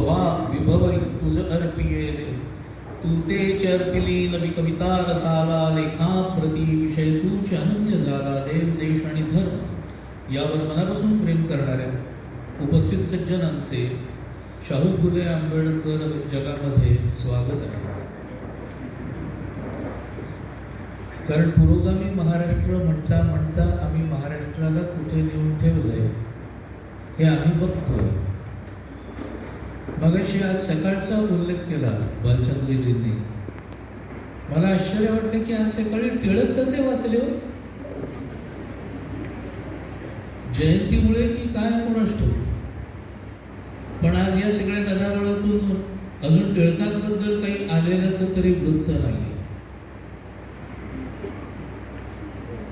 विभवई तुझ अर्पियेले तू ते चर्पिली नवी कविता रसाला लेखा प्रति विषय तूच अनन्य झाला देव देश आणि धर्म यावर मनापासून प्रेम करणाऱ्या उपस्थित सज्जनांचे शाहू फुले आंबेडकर जगामध्ये स्वागत आहे. कारण पुरोगामी महाराष्ट्र म्हणता म्हणता आम्ही महाराष्ट्राला कुठे नेऊन ठेवलंय हे आम्ही बघतोय. मगाशी आज सकाळचा उल्लेख केला बालचंद्रजींनी. मला आश्चर्य वाटलं की आज सकाळी टिळक कसे वाचले हो? जयंतीमुळे की काय कोणास ठाऊक, पण आज या सगळ्या गदारोळातून अजून टिळकांबद्दल काही आलेल्याचं तरी वृत्त नाहीये.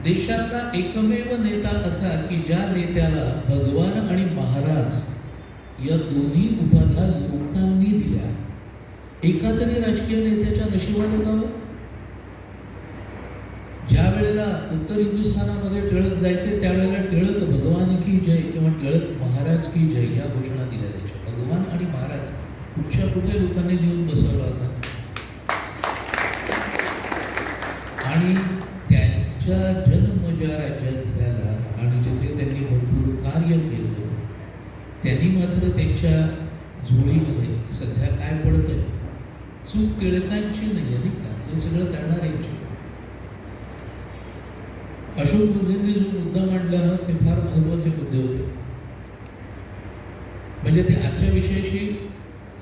देशातला एकमेव नेता असा की ज्या नेत्याला भगवान आणि महाराज या दोन्ही उपाध्या लोकांनी दिल्या. एका तरी राजकीय नेत्याच्या नशिबाला जावं. ज्या वेळेला उत्तर हिंदुस्थानामध्ये टिळक जायचे त्यावेळेला टिळक भगवान की जय किंवा टिळक महाराज की जय या घोषणा दिल्या जायच्या. भगवान आणि महाराज कुठच्या कुठे लोकांनी घेऊन बसवला होता. आणि त्यांच्या जन्म ज्या राज्यात झाला आणि जिथे त्यांनी भरपूर कार्य केलं त्यांनी मात्र त्यांच्या झोळीमध्ये सध्या काय पडतंय? चूक टिळकांची नाही आहे का, हे सगळं करणाऱ्यांची. अशोक भोसलेंनी जो मुद्दा मांडला ना ते फार महत्वाचे मुद्दे होते. म्हणजे ते आजच्या विषयाशी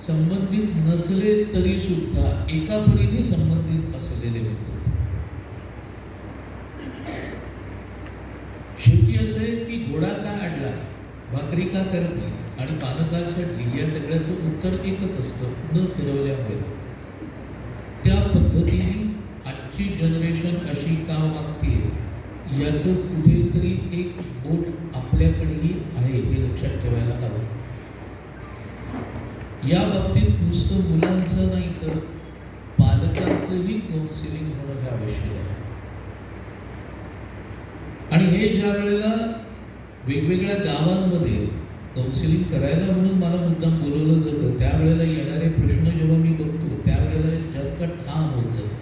संबंधित नसले तरी सुद्धा एका परीने संबंधित असलेले होते. शेवटी असं आहे की घोडा का अडला, भाकरी का करपली आणि पानं का छाटली या सगळ्याचं उत्तर एकच असतं, न फिरवल्यामुळे. त्या पद्धतीने आजची जनरेशन अशी का वागते याचं कुठेतरी एक बोट आपल्याकडेही आहे हे लक्षात ठेवायला हवं. या बाबतीत नुसतं मुलांचं नाही तर पालकांचंही काउन्सिलिंग होणं हे आवश्यक आहे. आणि हे ज्या वेळेला वेगवेगळ्या गावांमध्ये काउन्सिलिंग करायला म्हणून मला मुद्दाम बोलवलं जातं त्यावेळेला येणारे प्रश्न जेव्हा मी बघतो त्यावेळेला जास्त ठाम होत जातो.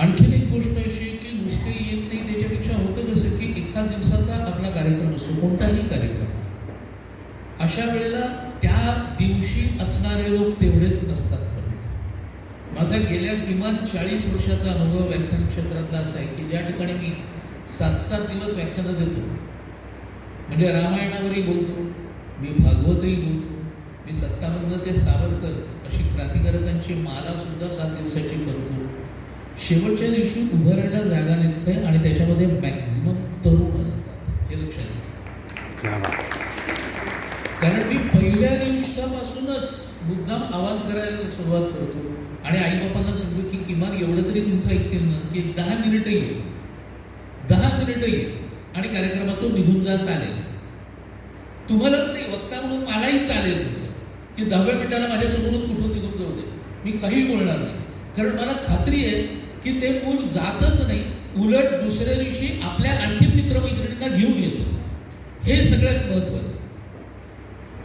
आणखीन एक गोष्ट अशी की नुसते येत नाही त्याच्यापेक्षा होतं कसं की एका दिवसाचा आपला कार्यक्रम असतो, कोणताही कार्यक्रम. अशा वेळेला त्या दिवशी असणारे लोक तेवढेच असतात. माझा गेल्या किमान 40 वर्षाचा अनुभव व्याख्यान क्षेत्रातला असा आहे की ज्या ठिकाणी मी 7-7 दिवस व्याख्यानं देतो, म्हणजे रामायणावरही बोलतो, मी भागवतही बोलतो, मी 57 ते सावरकर अशी क्रांतिकारकांची माला सुद्धा 7 दिवसाची करतो. शेवटच्या दिवशी उभं राहायला जागा नसते आणि त्याच्यामध्ये मॅक्झिमम तरुण असतात, हे लक्षात घ्या. कारण मी पहिल्या दिवसापासूनच मुद्दाम आवाहन करायला सुरुवात करतो आणि आईबापांना सांगतो की किमान एवढं तरी तुमचं ऐकतील ना की 10 मिनिटं ये, 10 मिनिटं ये आणि कार्यक्रमातून निघून जा, चालेल. तुम्हाला नाही वक्ता म्हणून मलाही चालेल की 10व्या मिनिटाला माझ्यासमोरून कुठून निघून जाऊ दे, मी काही बोलणार नाही. कारण मला खात्री आहे की ते मूल जातच नाही, उलट दुसऱ्या दिवशी आपल्या आणखी मित्रमैत्रिणींना घेऊन येतो. हे सगळ्यात महत्त्वाचं.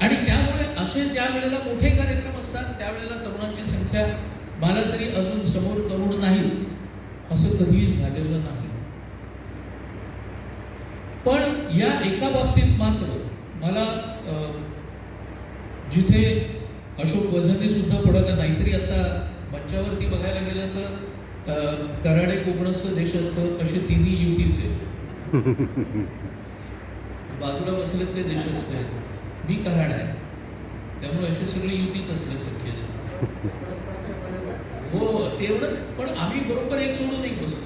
आणि त्यामुळे असे ज्या वेळेला मोठे कार्यक्रम असतात त्यावेळेला तरुणांची संख्या मला तरी अजून समोर तरुण नाही असं कधीही झालेलं नाही. पण या एका बाबतीत मात्र मला जिथे अशोक वझने सुद्धा पडत, नाहीतरी आता मंचावरती बघायला गेलं तर कराडे कोकणस्थ देश असतं असे तिन्ही युतीचे बाजूला बसले ते देश असते. मी कराड आहे त्यामुळे अशी सगळी युतीच असल्या शक्य आहे. हो तेवढं, पण आम्ही बरोबर एक सोडून एक बसतो.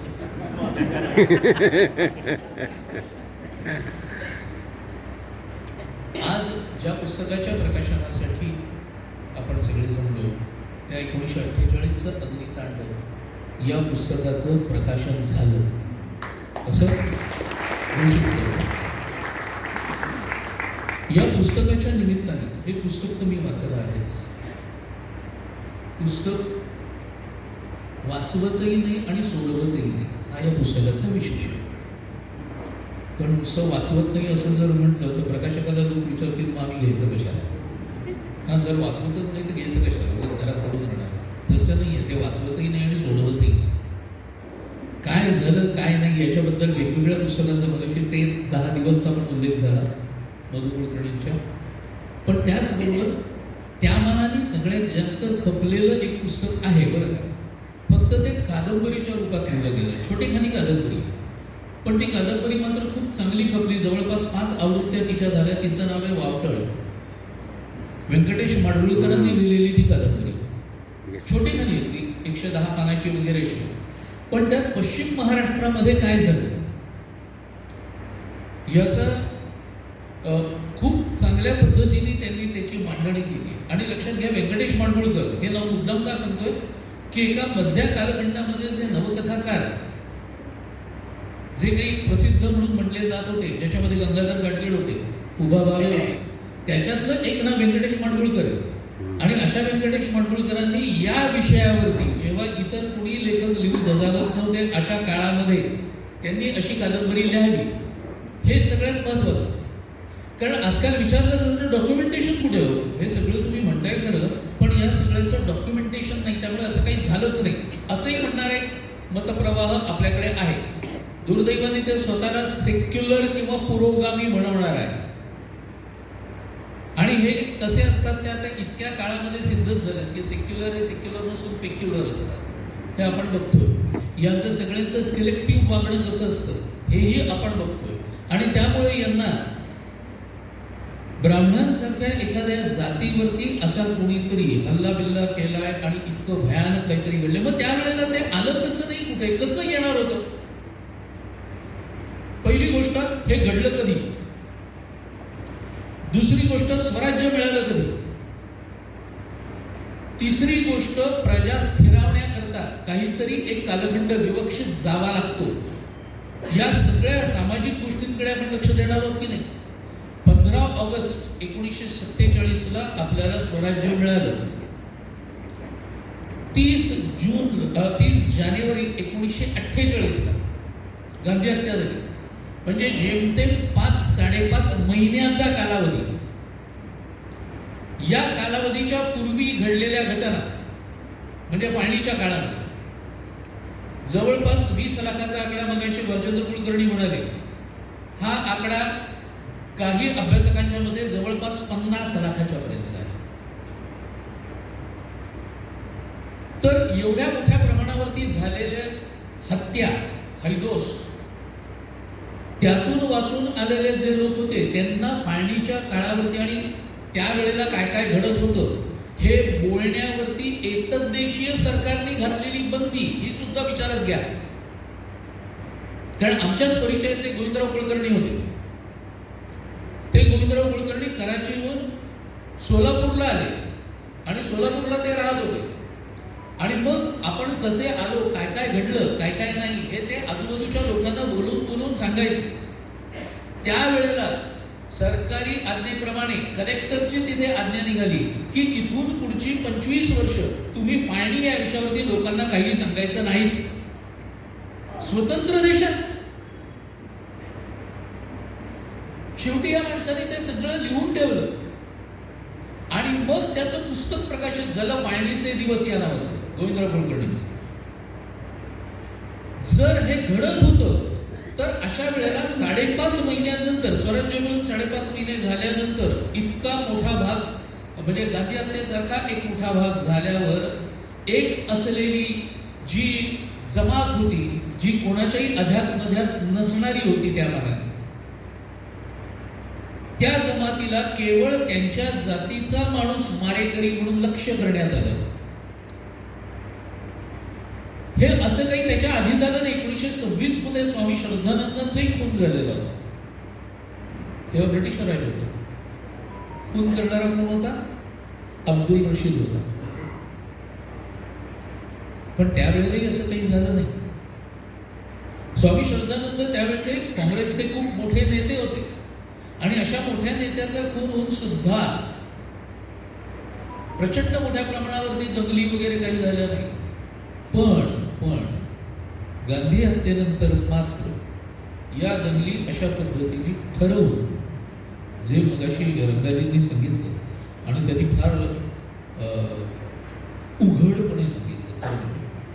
आज ज्या पुस्तकाच्या प्रकाशनासाठी आपण सगळे जमलो त्या 1948चं अग्नितांडव या पुस्तकाचं प्रकाशन झालं असं घोषित केलं. या पुस्तकाच्या निमित्ताने हे पुस्तक तर मी वाचलं आहेच. पुस्तक वाचवतही नाही आणि सोडवतही नाही हा या पुस्तकाचा विशेष आहे. कारण पुस्तक वाचवत नाही असं जर म्हटलं तर प्रकाशकाला लोक विचारतील मग आम्ही घ्यायचं कशाला. हां, जर वाचवतच नाही तर घ्यायचं कशाला, उगाच घरात पडून राहणार. तसं नाही आहे, ते वाचवतही नाही आणि सोडवतही नाही. काय झालं काय नाही याच्याबद्दल वेगवेगळ्या पुस्तकांचा मगाशी ते 10 दिवसचा पण उल्लेख झाला मधु कुलकर्णींच्या. पण त्याचबरोबर त्या मानाने सगळ्यात जास्त खपलेलं एक पुस्तक आहे बरं का, फक्त ते कादंबरीच्या रूपात लिहिलं गेलं, छोटेखानी कादंबरी. पण ती कादंबरी मात्र खूप चांगली खपली. जवळपास 5 आवृत्त्या तिच्या झाल्या. तिचं नाव आहे वावटळ. व्यंकटेश माडगुळकरांनी लिहिलेली ती कादंबरी. छोटेखानी होती, 110 पानाची वगैरे अशी. पण त्यात पश्चिम महाराष्ट्रामध्ये काय झालं याचं खूप चांगल्या पद्धतीने त्यांनी त्याची मांडणी केली. आणि लक्षात घ्या, व्यंकटेश माडगुळकर हे नाव मुद्दाम का सांगतोय की एका मधल्या कालखंडामध्ये जे नवकथाकार जे काही प्रसिद्ध म्हणून म्हटले जात होते, ज्याच्यामध्ये गंगाधर गाडगीळ होते, पुभा भावे होते, त्याच्यातलं एक नाव व्यंकटेश माडगुळकर आहे. आणि अशा व्यंकटेश माडगुळकरांनी या विषयावरती जेव्हा इतर कुणी लेखक लिहून धजावत नव्हते अशा काळामध्ये त्यांनी अशी कादंबरी लिहावी, हे सगळ्यात महत्त्वाचं. कारण आजकाल विचारलं जातं डॉक्युमेंटेशन कुठे हो, हे सगळं तुम्ही म्हणताय खरं, पण या सगळ्याचं डॉक्युमेंटेशन नाही, त्यामुळे असं काही झालंच नाही असंही म्हणणारे मतप्रवाह आपल्याकडे आहे. दुर्दैवाने ते स्वतःला सेक्युलर किंवा पुरोगामी म्हणवणार आहे. आणि हे कसे असतात ते आता इतक्या काळामध्ये सिद्धच झालं की सेक्युलर हे सेक्युलर नसून फेक्युलर असतात. हे आपण बघतोय. यांचं सगळ्यांचं सिलेक्टिव्ह वागणं कसं असतं हेही आपण बघतोय. आणि त्यामुळे यांना ब्राह्मणांसारख्या एखाद्या जातीवरती असा कोणीतरी हल्ला बिल्ला केलाय आणि इतकं भयानक काहीतरी घडलं, मग त्यावेळेला ते आलं कसं नाही, कुठे कसं येणार होतं? पहिली गोष्ट, हे घडलं कधी? दुसरी गोष्ट, स्वराज्य मिळालं कधी? तिसरी गोष्ट, प्रजा स्थिरावण्याकरता काहीतरी एक कालखंड विवक्षित जावा लागतो. या सगळ्या सामाजिक गोष्टींकडे आपण लक्ष देणार आहोत की नाही? 15 ऑगस्ट 1947 आपल्याला स्वराज्य मिळालं. 30 जानेवारी 1948 गांधी हत्या झाली. म्हणजे जेमतेम 5-5.5 महिन्याचा कालावधी. या कालावधीच्या पूर्वी घडलेल्या घटना म्हणजे फाळणीच्या काळामध्ये जवळपास 20 लाखाचा आकडा मगाशी राजेंद्र कुलकर्णी म्हणाले. हा आकडा काही अभ्यासकांच्या मध्ये जवळपास 50 लाखाच्या पर्यंत आहे. तर एवढ्या मोठ्या प्रमाणावरती झालेल्या हत्या, हैदोस, त्यातून वाचून आलेले जे लोक होते त्यांना फाळणीच्या काळावरती आणि त्यावेळेला काय काय घडत होतं हे बोलण्यावरती एकदेशीय सरकारने घातलेली बंदी ही सुद्धा विचारात घ्या. कारण आमच्याच परिचयाचे गोविंदराव कुलकर्णी होते. ते गोविंदराव कुलकर्णी कराचीहून सोलापूरला आले आणि सोलापूरला ते राहत होते. आणि मग आपण कसे आलो, काय काय घडलं, काय काय नाही हे ते आजूबाजूच्या लोकांना बोलून बोलून सांगायचे. त्यावेळेला सरकारी आज्ञेप्रमाणे कलेक्टरची तिथे आज्ञा निघाली की इथून पुढची 25 वर्ष तुम्ही फाळणी या विषयावरती लोकांना काही सांगायचं नाही. स्वतंत्र देशात शेवटी या माणसाने ते सगळं लिहून ठेवलं आणि मग त्याचं पुस्तक प्रकाशित झालं, फाळणीचे दिवस या नावाचं, गोविंदराव कुलकर्णींचं. जर हे घडत होतं तर अशा वेळेला 5.5 महिन्यानंतर, स्वराज्य मिळून 5.5 महिने झाल्यानंतर इतका मोठा भाग म्हणजे गांधी हत्येसारखा एक मोठा भाग झाल्यावर एक असलेली जी जमात होती, जी कोणाच्याही अध्यात्मध्यात नसणारी होती त्या भागात, त्या जमातीला केवळ त्यांच्या जातीचा माणूस मारेकरी म्हणून लक्ष्य करण्यात आलं. हे असं काही त्याच्या आधी झालं नाही. 1926 मध्ये स्वामी श्रद्धानंदांचाही खून झालेला होता. तेव्हा ब्रिटिश राज होता. खून करणारा कोण होता? अब्दुल रशीद होता. पण त्यावेळेलाही असं काही झालं नाही. स्वामी श्रद्धानंद त्यावेळेचे काँग्रेसचे खूप मोठे नेते होते आणि अशा मोठ्या नेत्याचा खून होऊन सुद्धा प्रचंड मोठ्या प्रमाणावरती दंगली वगैरे काही झाल्या नाही. पण गांधी हत्येनंतर मात्र या दंगली अशा पद्धतीने ठरवून, जे मगाशी रंगाजींनी सांगितलं आणि त्यांनी फार उघडपणे सांगितलं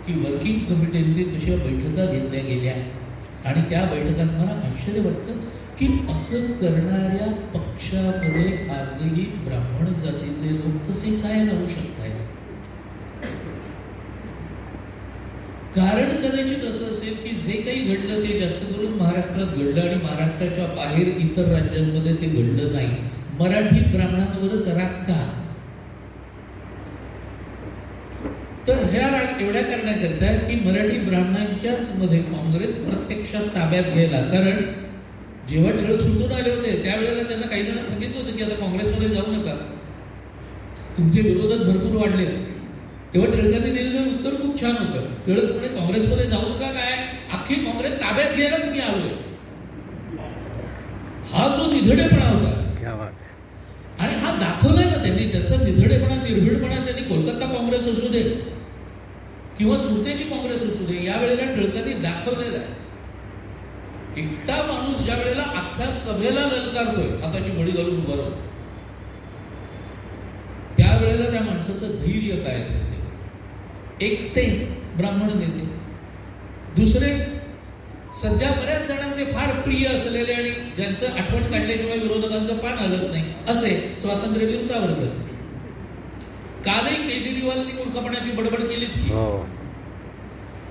की वर्किंग कमिटीमध्ये कशा बैठका घेतल्या गेल्या आणि त्या बैठकांत मला आश्चर्य वाटतं की असं करणाऱ्या पक्षामध्ये आजही ब्राह्मण जातीचे लोक कसे काय राहू शकतात. कारण कदाचित असं असेल की जे काही घडलं ते जास्त करून महाराष्ट्रात घडलं आणि महाराष्ट्राच्या बाहेर इतर राज्यांमध्ये ते घडलं नाही. मराठी ब्राह्मणांवरच राग का? तर ह्या राग एवढ्या करण्याकरता की मराठी ब्राह्मणांच्याच मध्ये काँग्रेस प्रत्यक्षात ताब्यात घ्यायला. कारण जेव्हा टिळक सुटून आले होते त्यावेळेला त्यांना काही जणांना सांगितलं होतं की आता काँग्रेसमध्ये जाऊ नका, तुमचे विरोधक भरपूर वाढले. तेव्हा टिळकांनी दिलेलं उत्तर खूप छान होतं. टिळक म्हणे काँग्रेसमध्ये जाऊ नका, काय अख्खी काँग्रेस ताब्यात घ्यायलाच मी आलोय. हा जो निधडेपणा होता आणि हा दाखवलाय ना त्यांनी, त्याचा निधडेपणा निर्भीडपणा त्यांनी कोलकाता काँग्रेस असू दे किंवा सुरतेची काँग्रेस असू दे यावेळेला टिळकांनी दाखवलेला आहे. एकटा माणूस ज्या वेळेला अख्ख्या सभेला ललकारतोय हाताची घडी घालून उभा राहून, त्यावेळेला त्या माणसाचं धैर्य काय असेल. एक ते ब्राह्मण नेते, दुसरे सध्या बऱ्याच जणांचे फार प्रिय असलेले आणि ज्यांचं आठवण काढल्याशिवाय विरोधकांचं पान हलत नाही असे स्वातंत्र्यवीर सावरकर. कालही केजरीवालनी मूर्खपणाची बडबड केलीच की,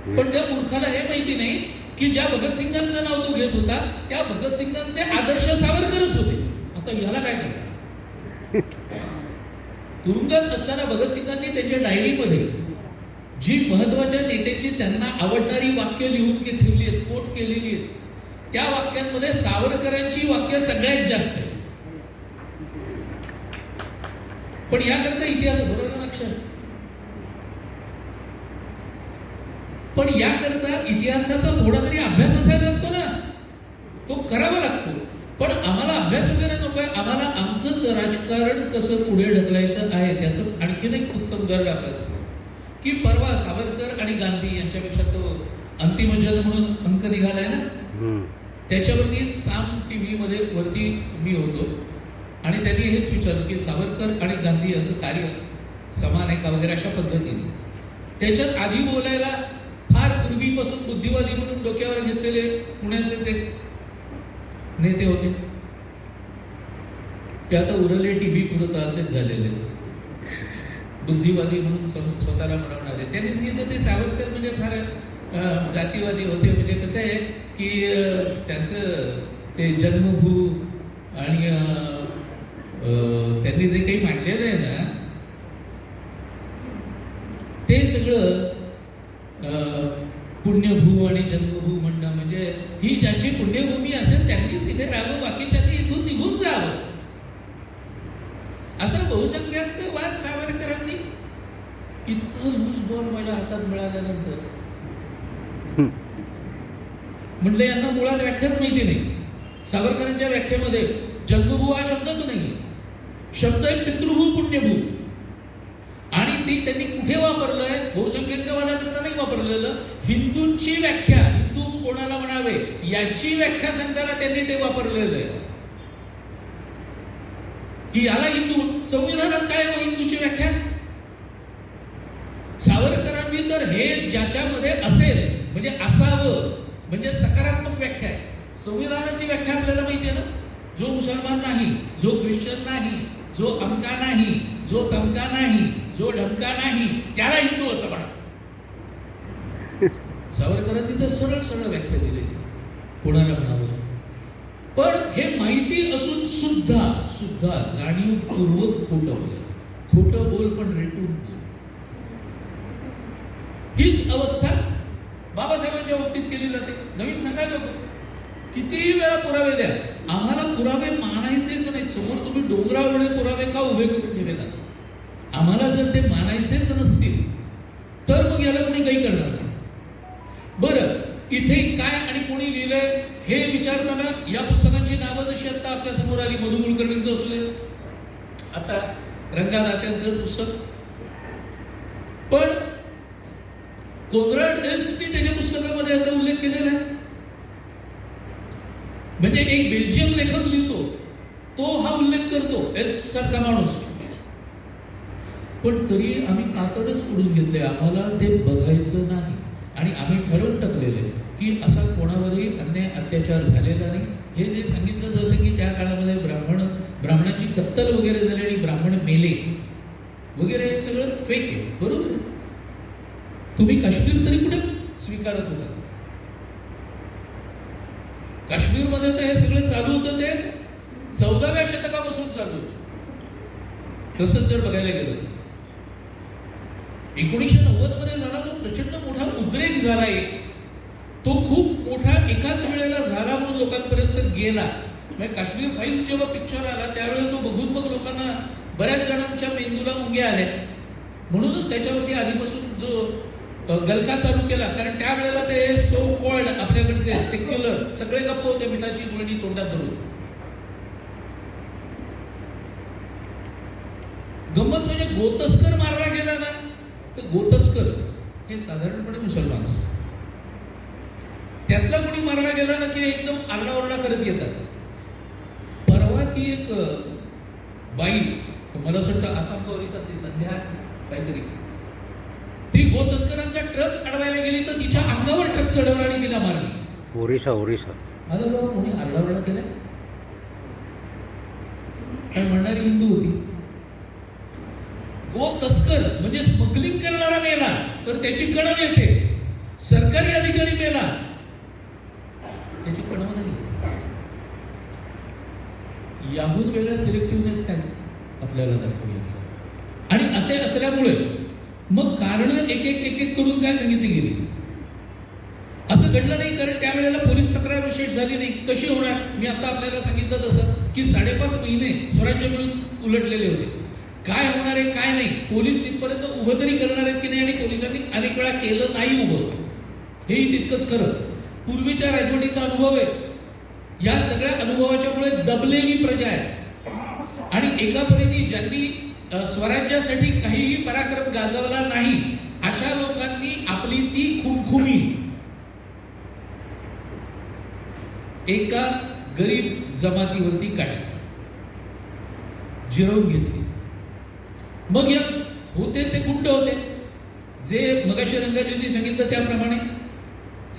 पण त्या मूर्खाला हे माहिती नाही की ज्या भगतसिंगांचं नाव तो घेत होता त्या भगतसिंगांचे आदर्श सावरकरच होते. आता ह्याला काय करणार? तुरुंगात असताना भगतसिंगांनी त्यांच्या डायरीमध्ये जी महत्वाच्या नेत्यांची त्यांना आवडणारी वाक्य लिहून ठेवली आहेत, कोट केलेली आहेत, त्या वाक्यांमध्ये सावरकरांची वाक्य सगळ्यात जास्त आहे. पण याकरता इतिहास बरोबर लक्षात, पण याकरता इतिहासाचा थोडा तरी अभ्यास असायला लागतो ना, तो करावा लागतो. पण आम्हाला अभ्यास वगैरे नकोय, आम्हाला आमचंच राजकारण कसं पुढे ढकलायचं आहे त्याचं आणखीन एक उत्तम उदाहरण आपल्याचं की परवा सावरकर आणि गांधी यांच्यापेक्षा तो अंतिम जन म्हणून अंक निघालाय ना, त्याच्यावरती साम टीव्ही मध्ये वरती मी होतो आणि त्यांनी हेच विचारलं की सावरकर आणि गांधी यांचं कार्य समान आहे का वगैरे अशा पद्धतीने. त्याच्यात आधी बोलायला फार पूर्वीपासून बुद्धिवादी म्हणून डोक्यावर घेतलेले पुण्याचेच एक नेते होते, ते आता उरले टीव्ही पुरत असेच झालेले बुद्धिवादी म्हणून स्वतःला म्हणवणारे. त्यांनी सांगितलं ते सावरकर म्हणजे फार जातीवादी होते. म्हणजे कसं आहे की त्यांचं ते जन्मभू आणि त्यांनी जे काही मांडलेलं आहे ना ते सगळं पुण्यभू आणि जन्मभू म्हणणं म्हणजे ही ज्यांची पुण्यभूमी असेल त्यांनीच इथे राहावं, बाकीच्यांनी इथून निघून जावं, असा बहुसंख्याक वाद सावरकरांनी. इतका लूज बॉल माझ्या हातात मिळाल्यानंतर म्हटलं यांना मुळात व्याख्याच माहिती नाही. सावरकरांच्या व्याख्येमध्ये जन्मभू हा शब्दच नाही, शब्द आहे पितृभू पुण्यभू. आणि ती त्यांनी कुठे वापरलंय? बहुसंख्याकवादाकरता नाही वापरलेलं, हिंदूंची व्याख्या, हिंदू कोणाला म्हणावे याची व्याख्या सांगताना त्यांनी ते वापरलेलं आहे की याला हिंदू. संविधानात काय हो हिंदूची व्याख्या? सावरकरांनी तर हे ज्याच्यामध्ये असेल म्हणजे असावं म्हणजे सकारात्मक व्याख्या आहे. संविधानाची व्याख्या आपल्याला माहिती आहे ना, जो मुसलमान नाही, जो ख्रिश्चन नाही, जो अमका नाही, जो तमका नाही, जो ढमका नाही त्याला हिंदू असं म्हणा. सावरकरांनी तर सरळ सरळ व्याख्या दिलेली कोणाला म्हणावं. पण हे माहिती असून सुद्धा जाणीवपूर्वक खोटं बोलायचं. खोटं बोल पण रेटून बोल. हीच अवस्था बाबासाहेबांच्या बाबतीत केली जाते. नवीन सांगायला नको, कितीही वेळा पुरावे द्या, आम्हाला पुरावे मानायचेच नाहीत. समोर तुम्ही डोंगरावर पुरावे का उभे करून ठेवले? आम्हाला जर ते मानायचेच नसतील तर मग याला कोणी काही करणार नाही. बरं, इथे काय आणि कोणी लिहिलंय हे विचारताना या पुस्तकांची नावं जशी आता आपल्या समोर आली, मधु कुलकर्णींचं असू दे, आता रंगादात्यांचं पुस्तक, पण कोनराड एल्सनी त्याच्या पुस्तकामध्ये याचा उल्लेख केलेला आहे. म्हणजे एक बेल्जियम लेखक लिहितो तो हा उल्लेख करतो, एल्स सारखा माणूस, पण तरी आम्ही कातडच उडून घेतले, आम्हाला ते बघायचं नाही. आणि आम्ही ठरवून टाकलेलं आहे की असा कोणावरही अन्याय अत्याचार झालेला नाही. हे जे सांगितलं जातं की त्या काळामध्ये ब्राह्मणांची कत्तल वगैरे झाली आणि ब्राह्मण मेले वगैरे, हे सगळं फेक आहे. बरोबर आहे. तुम्ही काश्मीर तरी कुठे स्वीकारत होता? काश्मीरमध्ये तर हे सगळं चालू होतं ते 14व्या शतकापासून चालू होतं. तसंच जर बघायला गेलं तर 1990 मध्ये झाला तो प्रचंड मोठा उद्रेक झालाय. तो खूप मोठा एकाच वेळेला झाला म्हणून लोकांपर्यंत गेला. म्हणजे काश्मीर फाईल्स जेव्हा पिक्चर आला त्यावेळेला तो बघून मग लोकांना, बऱ्याच जणांच्या मेंदूला मुंग्या आल्या. म्हणूनच त्याच्यावरती आधीपासून जो गलका चालू केला, कारण त्यावेळेला ते सो कॉल्ड आपल्याकडचे सेक्युलर सगळे गप्प होते मिठाची गुळणी तोंडात धरून. गंमत म्हणजे गोतस्कर मारला गेला ना, तर गोतस्कर हे साधारणपणे मुसलमान असतात. त्यातला कोणी मारला गेला ना की एकदम आरडाओरडा करत येतात. परवा ती एक बाई, मला असं वाटतं आसाम गौरीसाठी संध्या काहीतरी, ती गोतस्करांचा ट्रक अडवायला गेली तर तिच्या अंगावर ट्रक चढवला आणि तिला मारली. ओरिसा मला जाऊ कोणी आरडाओरडा केला काय म्हणणारी हिंदू होती. तस्कर म्हणजे स्मगलिंग करणारा मेला तर त्याची कणव येते. सरकारी अधिकारी मेला त्याची कणव नाही. याहून वेगळा सिलेक्टिव्हनेस काय आपल्याला दाखवायचं. आणि असे असल्यामुळे मग कारण एक एक करून काय सांगितली गेली. असं घडलं नाही, कारण त्यावेळेला पोलीस तक्रार विशेष झाली नाही. कशी होणार? मी आता आपल्याला सांगितलं तसं की 5.5 महिने स्वराज्य मिळून उलटलेले होते. काय होणार आहे काय नाही, पोलीस तिथपर्यंत उभं तरी करणार आहेत की नाही, आणि पोलिसांनी अनेक वेळा केलं नाही उभं, हेही तितकंच खरं. पूर्वीच्या राजवटीचा अनुभव आहे. या सगळ्या अनुभवाच्यामुळे दबलेली प्रजा आहे. आणि एका परीने ज्यांनी स्वराज्यासाठी काहीही पराक्रम गाजवला नाही अशा लोकांनी आपली ती खुमखुमी एका गरीब जमातीवरती काढली, जिरवून घेतली. मग या होते ते गुंड होते, जे मगाशी रंगाजींनी सांगितलं त्याप्रमाणे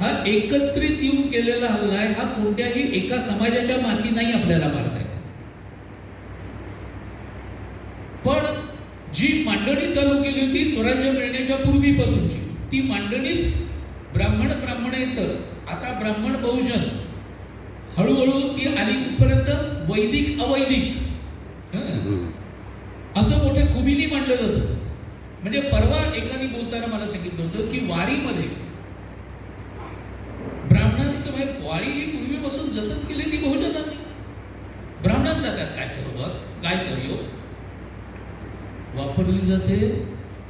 हा एकत्रित येऊन केलेला हल्ला आहे. हा कोणत्याही एका समाजाच्या माथी नाही आपल्याला मारताय. पण जी मांडणी चालू केली होती स्वराज्य मिळण्याच्या पूर्वीपासूनची, ती मांडणीच ब्राह्मणेतर, आता ब्राह्मण बहुजन, हळूहळू ती आली पर्यंत वैदिक अवैदिक असं मोठ्या खुबीने मांडलं जातं. म्हणजे परवा एकाने बोलताना मला सांगितलं होतं की वारीमध्ये ब्राह्मणांचं वारी ही पूर्वीपासून जतन केलेली बहुजनांनी. ब्राह्मणांचा त्यात काय सहभाग, काय सहयोग वापरली जाते.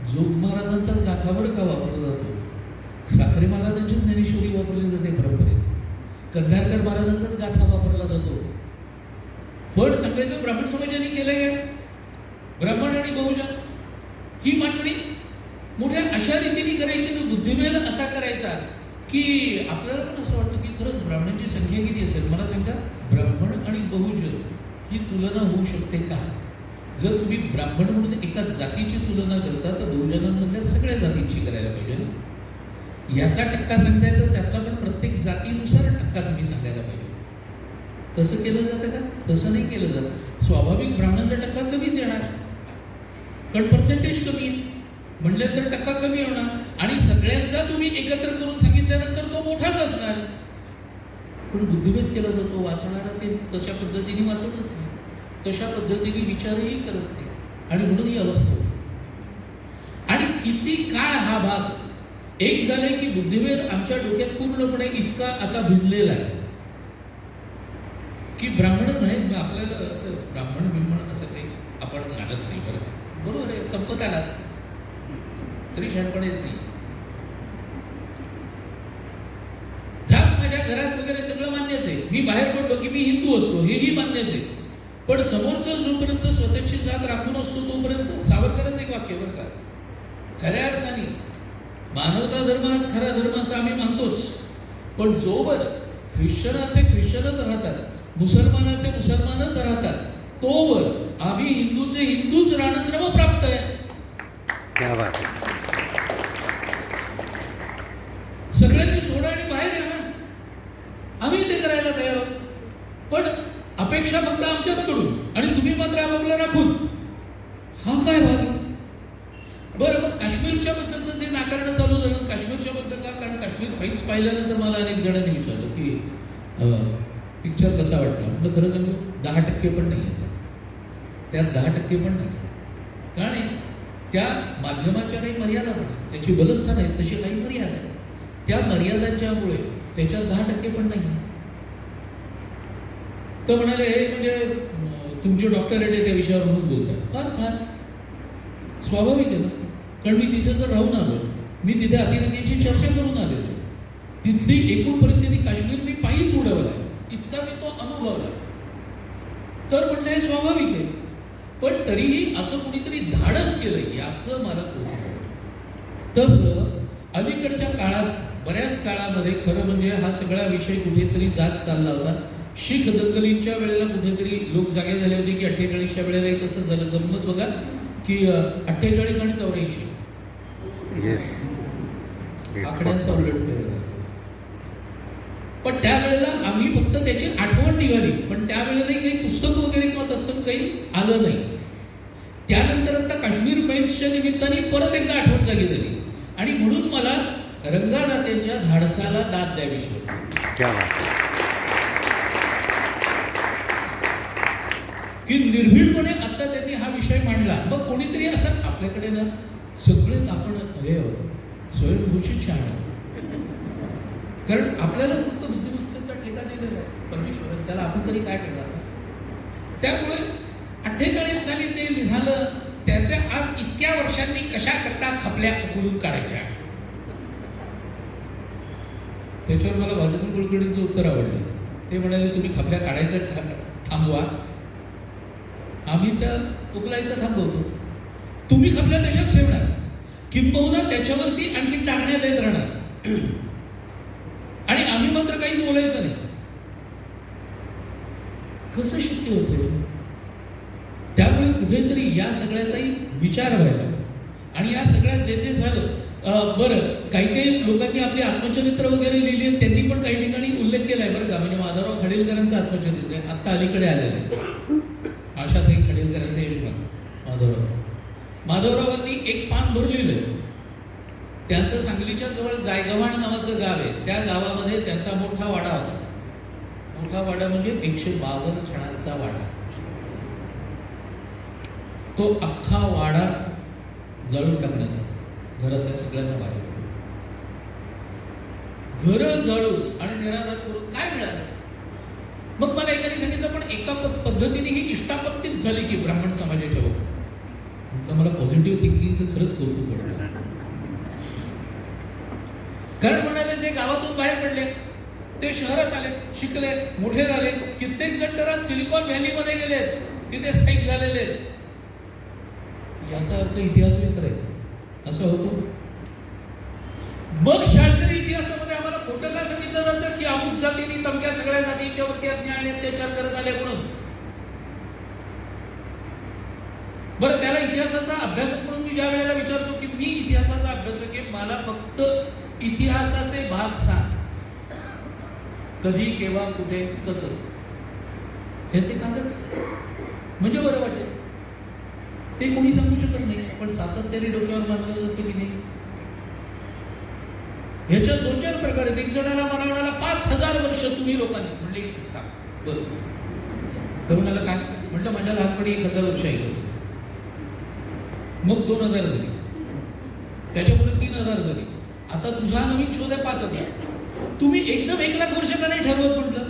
जोग महाराजांचाच गाथावर का वापरला जातो, साखरे महाराजांचीच ज्ञानेश्वरी वापरली जाते परंपरेत, कंधारकर महाराजांचाच गाथा वापरला जातो. पण सांगायचं ब्राह्मण समाजाने केलं काय, ब्राह्मण आणि बहुजन ही मांडणी मोठ्या अशा रीतीने करायची ना, बुद्धिभेद असा करायचा की आपल्याला पण असं वाटतं की खरंच ब्राह्मणांची संख्या किती असेल. मला सांगा, ब्राह्मण आणि बहुजन ही तुलना होऊ शकते का? जर तुम्ही ब्राह्मण म्हणून एका जातीची तुलना करता तर बहुजनांमधल्या सगळ्या जातींची करायला पाहिजे ना. यातला टक्का सांगता येतं, त्यातला पण प्रत्येक जातीनुसार टक्का तुम्ही सांगायला पाहिजे. तसं केलं जातं का? तसं नाही केलं जात. स्वाभाविक ब्राह्मणांचा टक्का कमीच येणार, कारण पर्सेंटेज कमी आहे म्हटलं तर टक्का कमी होणार. आणि सगळ्यांचा तुम्ही एकत्र करून सांगितल्यानंतर तो मोठाच असणार. पण बुद्धिभेद केला जातो, वाचणारा ते तशा पद्धतीने वाचतच नाही, तशा पद्धतीने विचारही करत नाही, आणि म्हणून ही अवस्था होती. आणि किती काळ हा भाग एक झाले की बुद्धिभेद आमच्या डोक्यात पूर्णपणे इतका आता भिनलेला आहे की ब्राह्मण नाही, आपल्याला असं ब्राह्मण असं काही आपण मानत नाही. बरोबर आहे, संपत आला तरी शहाणपण येत नाही. जात माझ्या घरात वगैरे सगळं मान्यच आहे. मी बाहेर पडलो की मी हिंदू असतो हेही मान्यच आहे. पण समोरचं जोपर्यंत स्वतःची जात राखून असतो तोपर्यंत, सावरकरांचं एक वाक्य बरं का, खऱ्या अर्थाने मानवता धर्म हाच खरा धर्म असं आम्ही मानतोच. पण जोवर ख्रिश्चनाचे ख्रिश्चनच राहतात, मुसलमानाचे मुसलमानच राहतात, तोवर आम्ही हिंदूचे हिंदूच राहणं क्रमप्राप्त आहे. क्या बात आहे. सगळ्यांनी सोडा आणि बाहेर या ना, आम्ही ते करायला तयार आहोत. पण अपेक्षा फक्त आमच्याच कडून आणि तुम्ही मात्र आपापला राखून, हा काय भाग आहे? बरं, मग काश्मीरच्या बद्दलचं जे नाकारणं चालू झालं, काश्मीरच्या बद्दल का? कारण काश्मीर फाईल्स पाहिल्यानंतर मला अनेक जणांनी विचारलं की पिक्चर कसा वाटला. म्हटलं खरं सांगू, 10% पण नाही आहे त्यात, 10% पण नाही. कारण त्या माध्यमाच्या काही मर्यादा पण आहेत, त्याची बलस्थान आहेत, तशी काही मर्यादा आहेत. त्या मर्यादांच्यामुळे त्याच्यात 10% पण नाही. तर म्हणाले हे म्हणजे तुमचे डॉक्टरेट आहे त्या विषयावर म्हणून बोलतात. अर्थात स्वाभाविक आहे ना, कारण मी तिथे जर राहून आलो, मी तिथे अतिरेक्यांची चर्चा करून आलेलो, तिथली एकूण परिस्थिती काश्मीर मी पायीच उडवला, इतका मी तो अनुभवला. तर म्हटलं हे स्वाभाविक आहे. पण तरीही असं कुणीतरी धाडस केलं याचं मला कौतुक. तसं अलीकडच्या काळात बऱ्याच काळामध्ये खरं म्हणजे हा सगळा विषय कुठेतरी जात चालला होता. शीख दंगलींच्या वेळेला कुठेतरी लोक जागे झाले होते की 48च्या वेळेलाही तसंच झालं. गंमत बघा की 48 आणि 84 येस, आकड्यांचा उलटफेर झाला. पण त्यावेळेला आम्ही फक्त त्याची आठवण निघाली, पण त्यावेळेलाही काही पुस्तक वगैरे किंवा तत्सम काही आलं नाही. त्यानंतर आता काश्मीर फाईल्सच्या निमित्ताने परत एकदा आठवण जागी झाली आणि म्हणून मला रंगादात्यांच्या धाडसाला दाद द्यावीशी होती. की निर्भीडपणे आता त्यांनी हा विषय मांडला. मग कोणीतरी असं आपल्याकडे ना सगळेच आपण हे स्वयंघोषित शहाण, कारण आपल्याला फक्त बुद्धिमत्तेचा ठेका दिलेला आहे परमेश्वराने, त्याला आपण तरी काय करणार. त्यामुळे 48 साली ते निघालं, त्याच्या आज इतक्या वर्षांनी कशा करता खपल्या उकळून काढायच्या. त्याच्यावर मला वाजपेयी कुलकर्णींचं उत्तर आवडलं. ते म्हणाले तुम्ही खपल्या काढायचं थांबवा, आम्ही त्या उकलायचं थांबवतो. तुम्ही खपल्या तशाच ठेवणार, किंबहुना त्याच्यावरती आणखी टाकण्यात येत राहणार आणि आम्ही मात्र काहीच बोलायचं नाही. कसं शक्य होतं? त्यामुळे कुठेतरी या सगळ्याचाही विचार व्हायला आणि या सगळ्यात जे जे झालं. बरं, काही लोकांनी आपली आत्मचरित्र वगैरे लिहिली आहेत, त्यांनी पण काही ठिकाणी उल्लेख केला आहे बरं का. म्हणजे माधवराव खडीलकरांचं आत्मचरित्र आहे, आत्ता अलीकडे आलेलं आहे. आशाताई खडीलकरांचे यशभाग माधवरावांनी एक पान भरलेलं. त्यांचं सांगलीच्या जवळ जायगव्हाण नावाचं गाव आहे, त्या गावामध्ये त्यांचा मोठा वाडा होता. मोठा वाडा म्हणजे 152 खणांचा वाडा. तो अख्खा वाडा जळून टाकण्यात आला, घरातल्या सगळ्यांना बाहेर. घरं जळून आणि निराधार करून काय मिळालं? मग मला एकाने सांगितलं पण एका पद्धतीने ही इष्टापत्तीच झाली की ब्राह्मण समाजाच्या बाबतीत. म्हटलं मला पॉझिटिव्ह थिंकिंगचं खरंच कौतुक वाटलं. कारण म्हणाले जे गावातून बाहेर पडले ते शहरात आले, शिकले, मोठे झाले. कित्येक जण तर आज सिलिकॉन व्हॅलीमध्ये गेले, तिथे स्थायिक झालेले. याचा अर्थ इतिहास विसरायचा असं होतं. मग शाळकरी इतिहासामध्ये आम्हाला खोटं का सांगितलं जातं की अमुक जातीने तमक्या सगळ्या जातींच्या वरती अन्याय आणि अत्याचार करत आले म्हणून. बरं, त्याला इतिहासाचा अभ्यासक म्हणून मी ज्या वेळेला विचारतो की मी इतिहासाचा अभ्यासक आहे, मला फक्त इतिहासाचे भाग सांग, कधी, केव्हा, कुठे, कसं, ह्याचे कागद म्हणजे बरं वाटेल. ते कोणी सांगू शकत नाही, पण सातत्याने डोक्यावर मानलं जातं की नाही. ह्याच्यात 2-4 प्रकार आहेत. एक जणाला मला म्हणाला 5000 वर्ष तुम्ही लोकांनी, म्हणले का बस. तर म्हणाला काय? म्हटलं माझ्या लहानपणी 1000 वर्ष ऐकत, मग 2000 झाली, त्याच्यापुढे 3000 झाली, आता तुझा नवीन शोध आहे 5000. तुम्ही एकदम 1,00,000 वर्ष का नाही ठरवत? म्हटलं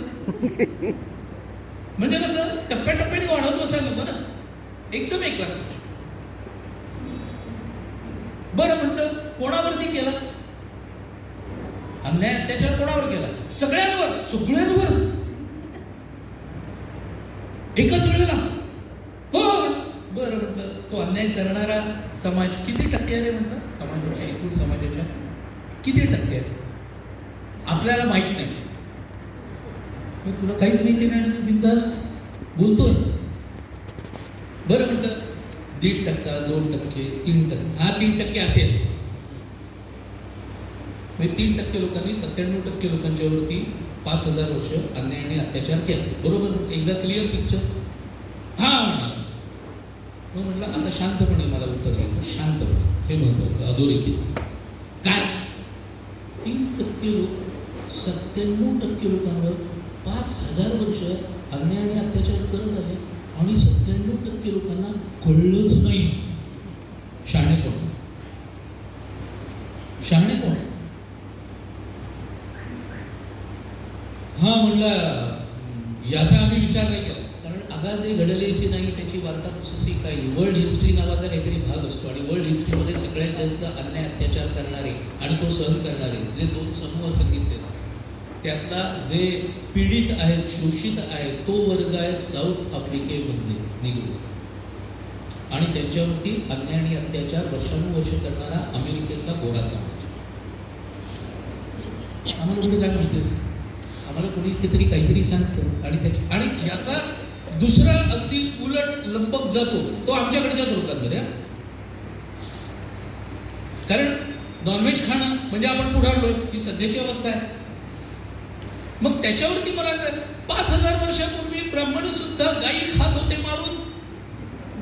म्हणजे कसं टप्प्याटप्प्याने वाढवत बसायला नको ना, एकदम 1,00,000 वर्ष. बरं, म्हटलं कोणावरती केला अन्याय अत्याचार? कोणावर केला? सगळ्यांवर. सगळ्यांवर एकाच वेळेला? हो. बरं, म्हटलं तो अन्याय करणारा समाज किती टक्के आहे? म्हटलं समाजाच्या, एकूण समाजाच्या किती टक्के आहे आपल्याला माहित नाही. तुला काहीच माहिती नाही, बिनधास्त बोलतोय. बरं, म्हटलं 1.5%, 2%, 3%, हा 3% असेल. 3% लोकांनी 97% लोकांच्या वरती 5,000 वर्ष अन्याय आणि अत्याचार केला. बरोबर, एकदा क्लिअर पिक्चर. हा म्हणाला. मग म्हटलं आता शांतपणे मला उत्तर द्यायचं, शांतपणे, हे महत्वाचं, अधोरेखित. काय 3% लोक 97% लोकांवर 5,000 वर्ष अन्याय आणि अत्याचार करत आले आणि 97% लोकांना कळलंच नाही. शहाणे कोण? शहाणे कोण? हा म्हणला याचा आम्ही विचार नाही केला, कारण आगा जे घडलेची नाही त्याची वार्ता पुससी काही. वर्ल्ड हिस्ट्री नावाचा काहीतरी भाग असतो आणि वर्ल्ड हिस्ट्रीमध्ये सगळ्यात जास्त अन्याय अत्याचार करणारे आणि तो सहन करणारे जे 2 समूह सांगितले, त्यातला जे पीडित आहेत, शोषित आहे, तो वर्ग आहे साऊथ आफ्रिकेमध्ये निगरो, आणि त्यांच्यावरती अन्याय आणि अत्याचार वर्षानुवर्ष करणारा अमेरिकेतला गोरा समाज. आम्हाला पुढे काय माहितीस, आम्हाला कोणी तरी काहीतरी सांगतं आणि याचा दुसरा अगदी उलट लंपक जातो तो आमच्याकडच्या लोकांमध्ये. कारण नॉनव्हेज खाणं म्हणजे आपण पुढारलो ही सध्याची अवस्था आहे. मग त्याच्यावरती मला 5,000 वर्षापूर्वी ब्राह्मण सुद्धा गायी खात होते मारून.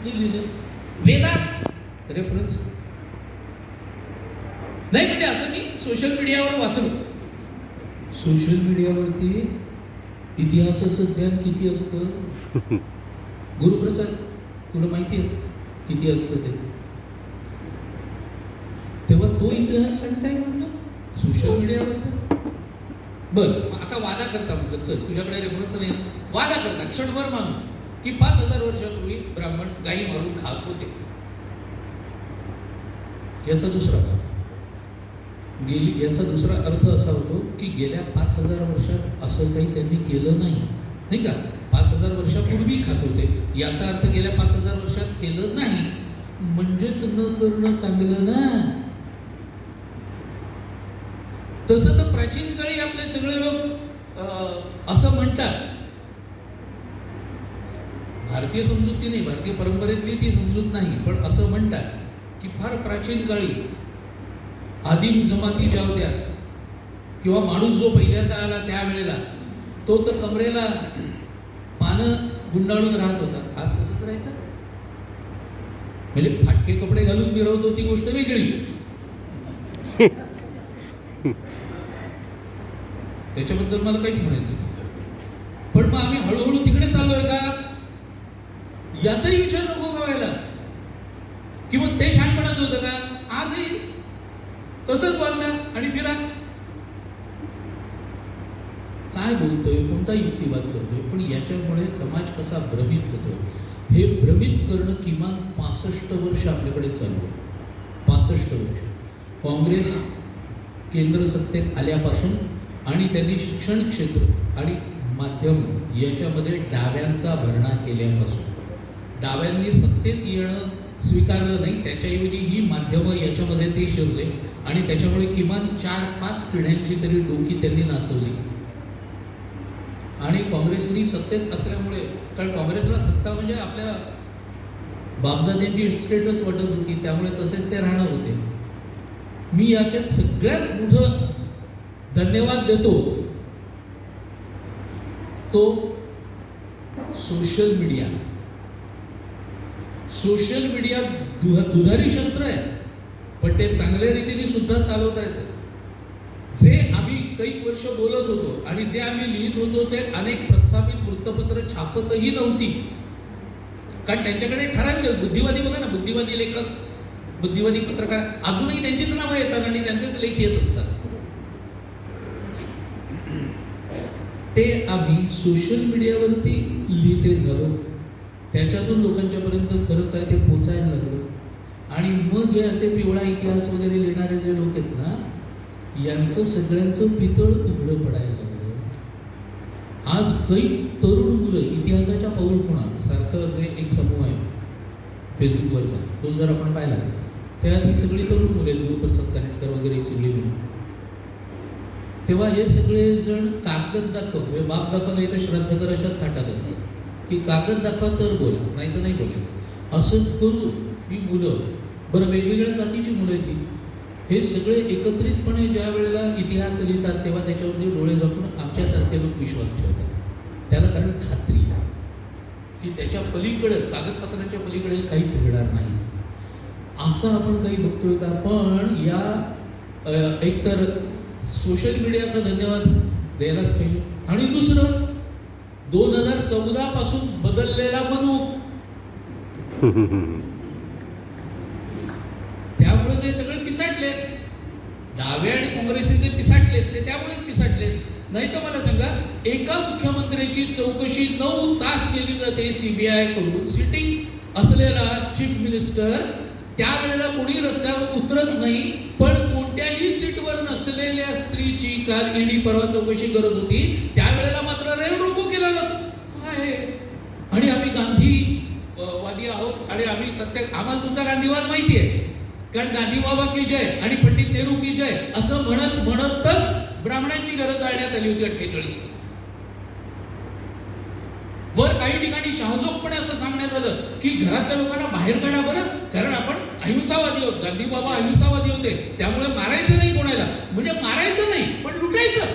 लिहिलं वेदात रेफरन्स नाही, म्हणजे असं मी सोशल मीडियावर वाचलो. सोशल मीडियावरती इतिहासाचं ज्ञान किती असतं गुरुप्रसाद, तुला माहिती आहे किती असतं ते? तेव्हा तो इतिहास सांगताय म्हटलं सोशल मीडियावरचा. बरं, आता वादा करता म्हटलं, चल तुझ्याकडे रेफरन्स नाही, वादा करता क्षणभर मानू की 5,000 वर्षापूर्वी ब्राह्मण गायी मारून खात होते. याचा दुसरा याचा दुसरा अर्थ असा होतो की गेल्या 5,000 वर्षात असं काही त्यांनी केलं नाही का? 5,000 वर्षापूर्वी खात होते, याचा अर्थ गेल्या 5,000 वर्षात केलं नाही, म्हणजेच न करणं चांगलं ना. तसं तर प्राचीन काळी आपले सगळे लोक असं म्हणतात. भारतीय समजूत नाही, भारतीय परंपरेतली ती समजूत नाही, पण असं म्हणतात की फार प्राचीन काळी आदिम जमाती ज्या होत्या किंवा माणूस जो पहिल्यांदा आला त्यावेळेला तो तर कमरेला पानं गुंडाळून राहत होता. आज तसंच राहायचं म्हणजे फाटके कपडे घालून मिरवतो ती गोष्ट वेगळी, त्याच्याबद्दल मला काहीच म्हणायचं. पण मग आम्ही हळूहळू तिकडे चाललोय का याचाही विचार नको करायला, किंवा ते शहाणपणाचं होतं का? आजही तसंच बांधला आणि फिरा. काय बोलतोय, कोणता युक्तिवाद करतोय, पण याच्यामुळे समाज कसा भ्रमित होतो हे भ्रमित करणं किमान 65 वर्ष आपल्याकडे चालू आहे. 65 वर्ष काँग्रेस केंद्र सत्तेत आल्यापासून आणि त्यांनी शिक्षण क्षेत्र आणि माध्यम याच्यामध्ये डाव्यांचा भरणा केल्यापासून, डाव्यांनी सत्तेत येणं स्वीकारलं नाही, त्याच्याऐवजी ही माध्यमं याच्यामध्ये ते शिरले आणि त्याच्यामुळे किमान 4-5 पिढ्यांची तरी डोकी त्यांनी नासवली. आणि काँग्रेसनी सत्तेत असल्यामुळे, कारण काँग्रेसला सत्ता म्हणजे आपल्या बापजाद्यांची इस्टेटच वाटत होती, त्यामुळे तसेच ते राहणार होते. मी याच्यात सगळ्यात मोठं धन्यवाद देतो तो सोशल मीडिया. सोशल मीडिया दुधारी शस्त्र आहे, पण ते चांगल्या रीतीने सुद्धा चालवता येतं. जे आम्ही काही वर्ष बोलत होतो आणि जे आम्ही लिहित होतो ते अनेक प्रस्थापित वृत्तपत्र छापतही नव्हती, कारण त्यांच्याकडे ठराविक बुद्धिवादी, बघा ना, बुद्धिवादी लेखक, बुद्धिवादी पत्रकार, अजूनही त्यांचीच नावं येतात आणि त्यांचेच लेख येत असतात. ते आम्ही सोशल मीडियावरती लिहिते झालो, त्याच्यातून लोकांच्यापर्यंत खरं काय ते पोचायला लागलं. आणि मग हे असे पिवळा इतिहास वगैरे लिहिणारे जे लोक आहेत ना, यांचं सगळ्यांचं पितळ उघडं पडायला लागलं. आज काही तरुण मुलं इतिहासाच्या पाऊलखुणा सारखं जे एक समूह आहे फेसबुकवरचा, तो जर आपण पाहिला त्यात ही सगळी तरुण मुले, गुरुप्रसाद कानेटकर वगैरे ही सगळी मुलं, तेव्हा हे सगळे जण कागद दाखव, बाप दाखव नाही तर श्राद्ध कर अशाच थाटात असतात की कागद दाखवा तर बोला, नाही तर नाही बोलायचं. असं करून ही मुलं, बरं वेगवेगळ्या जातीची मुलं आहेत ही, हे सगळे एकत्रितपणे ज्या वेळेला इतिहास लिहितात तेव्हा त्याच्यावरती डोळे झाकून आमच्यासारखे लोक विश्वास ठेवतात. त्याला कारण खात्री आहे की त्याच्या पलीकडे, कागदपत्राच्या पलीकडे काहीच घडणार नाही. असं आपण काही बघतोय का? पण या एकतर सोशल मीडियाचा धन्यवाद द्यायलाच पाहिजे. आणि दुसरं 2014 पासून बदललेला मनू, त्यामुळे ते सगळे पिसाटले. डावे आणि काँग्रेसी ते पिसाटलेत, ते त्यामुळे पिसाटलेत. नाही तर मला सांगा, एका मुख्यमंत्र्याची चौकशी 9 तास केली जाते सीबीआय कडून. सिटिंग असलेला चीफ मिनिस्टर त्यावेळेला कोणी रस्त्यावर उतरत नाही, पण कोणत्याही सीटवर नसलेल्या स्त्रीची काल ईडी परवा चौकशी करत होती, त्यावेळेला मात्र रेल रोको केला जातो. काय? आणि आम्ही गांधीवादी आहोत आणि आम्ही सत्य, आम्हाला तुमचा गांधीवाद माहिती आहे, कारण गांधी बाबा की जय आणि पंडित नेहरू की जय असं म्हणत म्हणतच ब्राह्मणांची घरं जाळण्यात आली होती 48. वर काही ठिकाणी शहाजोगपणे असं सांगण्यात आलं की घरातल्या लोकांना बाहेर काढा बरं, कारण आपण अहिंसावादी आहोत. गांधी बाबा अहिंसावादी होते, त्यामुळे मारायचं नाही कोणाला, म्हणजे मारायचं नाही पण लुटायचं.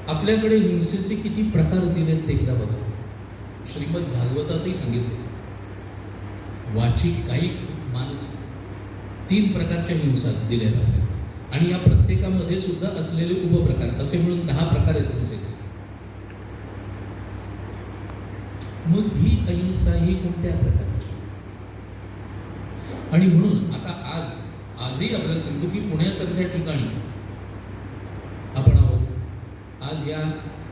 आपल्याकडे हिंसेचे किती प्रकार दिलेत ते एकदा बघा. श्रीमद भागवतातही सांगितले, वाचिक, कायिक, मानसिक, 3 प्रकारच्या हिंसा दिल्यात आपल्याला. आणि या प्रत्येकामध्ये सुद्धा असलेले उपप्रकार असे मिळून 10 प्रकार आहेत हिंसेचे. मग ही अहिंसा ही कोणत्या प्रकारची? आणि म्हणून आता आजही आपल्याला सांगतो की पुण्यासारख्या ठिकाणी आपण आहोत. आज या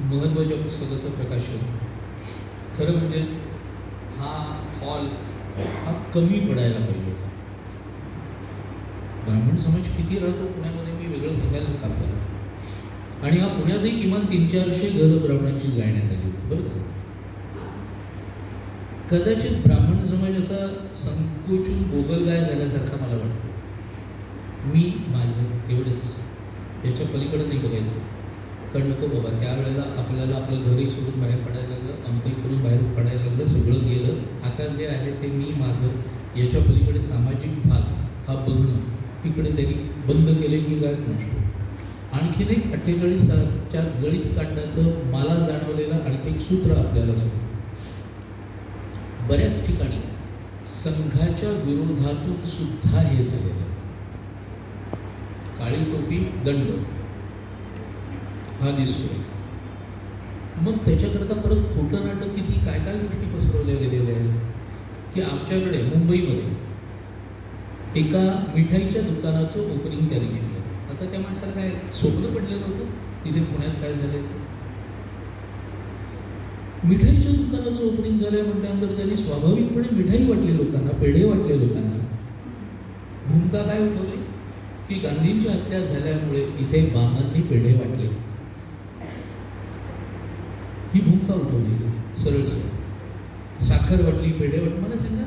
महत्त्वाच्या पुस्तकाचं प्रकाशन, खरं म्हणजे हा हॉल हा कमी पडायला पाहिजे होता. ब्राह्मण समाज किती राहतो पुण्यामध्ये मी वेगळं सांगायला आपल्याला. आणि या पुण्यातही किमान 300-400 घरं ब्राह्मणांची जाळण्यात आली होती, बरं का. कदाचित ब्राह्मण समाज असा संकोचून गोगलगाय झाल्यासारखा मला वाटतो. मी माझं एवढंच, याच्या पलीकडे नाही बघायचं. कारण नको बाबा, त्यावेळेला आपल्याला आपलं घरही सोडून बाहेर पडायला लागलं, अमकही करून बाहेर पडायला लागलं, सगळं गेलं. आता जे आहे ते मी माझं, याच्या पलीकडे सामाजिक भाग हा बघणं तिकडे तरी बंद केले की काय नसतो. आणखीन एक 48च्या जळीत काढण्याचं मला जाणवलेलं आणखी एक सूत्र आपल्याला सांगतो. बऱ्याच ठिकाणी संघाच्या विरोधातून सुद्धा हे झालेलं. काळी टोपी, दंड हा दिसतो. मग त्याच्याकरता परत खोटं नाटक किती काय काय गोष्टी पसरवल्या गेलेल्या आहेत की आमच्याकडे मुंबईमध्ये एका मिठाईच्या दुकानाचं ओपनिंग त्या दिवशी झालं. आता त्या माणसाला काय स्वप्न पडलेलं होतं तिथे पुण्यात काय झालं. मिठाईच्या दुकानाचं ओपनिंग झालं म्हटल्यानंतर त्यांनी स्वाभाविकपणे मिठाई वाटली लोकांना, पेढे वाटले लोकांना. भूमिका काय उठवली की गांधींची हत्या झाल्यामुळे इथे बामांनी पेढे वाटले, ही भूमिका उठवली सरळ सरळ. साखर वाटली, पेढे वाटले. मला सांगा,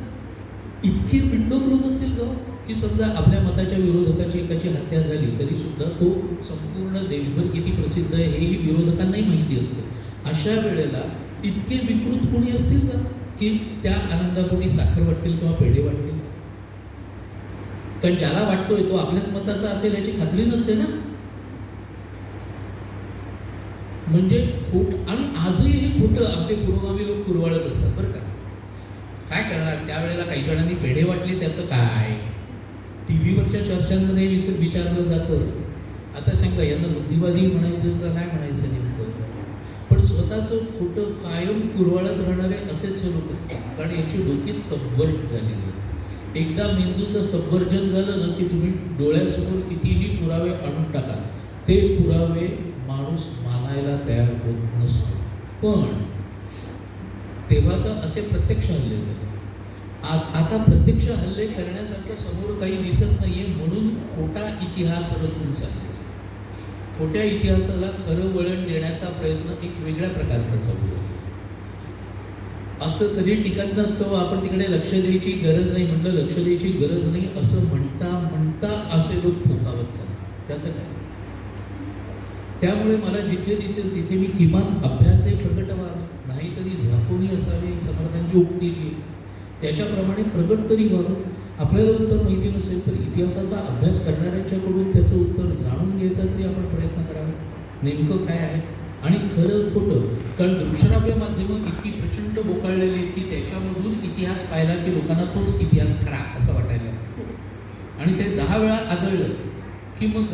इतके बिंडोक लोक असतील का की समजा आपल्या मताच्या विरोधकाची एकाची हत्या झाली तरी सुद्धा तो संपूर्ण देशभर किती प्रसिद्ध आहे हेही विरोधकांनाही माहिती असतं. अशा वेळेला इतके विकृत कोणी असतील का की त्या आनंदापोटी साखर वाटतील किंवा पेढे वाटतील? कारण ज्याला वाटतोय तो आपल्याच मताचा असेल याची खात्री नसते ना. म्हणजे खोट, आणि आजही हे खोटं आमचे पुरोगामी लोक कुरवाळत असतात बरं का. काय करणार, त्यावेळेला काही जणांनी पेढे वाटले त्याचं काय, टी व्हीवरच्या चर्चांमध्ये विचारलं जातं. आता सांगा, यांना बुद्धिवादी म्हणायचं का काय म्हणायचं नेमकं? पण स्वतःचं खोटं कायम कुरवाळत राहणारे असेच हे लोक असतात, कारण याची डोकी सबवर्ट झालेली आहे. एकदा मेंदूचं सबवर्जन झालं ना की तुम्ही डोळ्यासमोर कितीही पुरावे आणून टाका, ते पुरावे माणूस मानायला तयार होत नसतो. पण तेव्हा तर असे प्रत्यक्ष हल्ले झाले. आता प्रत्यक्ष हल्ले करण्यासारखं समोर काही दिसत नाहीये, म्हणून खोटा इतिहास रचून चालले. खोट्या इतिहासाला खरं वळण देण्याचा प्रयत्न एक वेगळ्या प्रकारचा चालू आहे. असं कधी टिकत नसतं, आपण तिकडे लक्ष द्यायची गरज नाही म्हटलं, लक्ष द्यायची गरज नाही असं म्हणता म्हणता असे लोक फुकावत चालतात. त्याचं काय? त्यामुळे मला जिथे दिसेल तिथे मी किमान अभ्यासही प्रकट व्हावा, नाहीतरी झाकोनी असावे, समर्थांची उक्ती जी त्याच्याप्रमाणे प्रगट तरी व्हावं. आपल्याला उत्तर माहिती नसेल तर इतिहासाचा अभ्यास करणाऱ्यांच्याकडून त्याचं उत्तर जाणून घ्यायचा तरी आपण प्रयत्न करावा, नेमकं काय आहे आणि खरं खोटं. कारण दृश्यश्राव्य माध्यमं इतकी प्रचंड बोकाळलेली आहेत की त्याच्यामधून इतिहास पाहिला की लोकांना तोच इतिहास खरा असं वाटायला लागतं. आणि ते 10 वेळा आदळलं की मग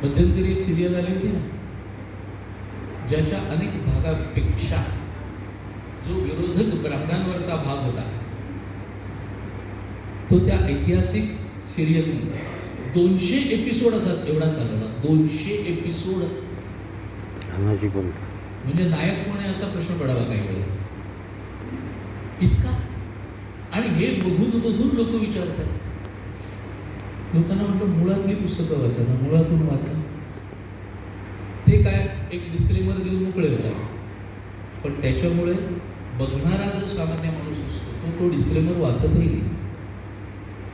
मध्यंतरी एक सिरियल आली होती ना, ज्याच्या अनेक भागापेक्षा जो विरोधक ब्राह्मणांवरचा भाग होता तो त्या ऐतिहासिक सिरियलने 200 एपिसोड असतात एवढा चालवला. 200 एपिसोड म्हणजे नायक कोण आहे असा प्रश्न पडावा काही वेळेला इतका. आणि हे बघून बघून लोक विचारतात. लोकांना म्हटलं मुळातली पुस्तकं वाचा ना, मुळातून वाचा. ते काय एक डिस्क्लेमर देऊन मोकळे होतात, पण त्याच्यामुळे बघणारा जो सामान्य माणूस असतो तो डिस्क्लेमर वाचतही नाही.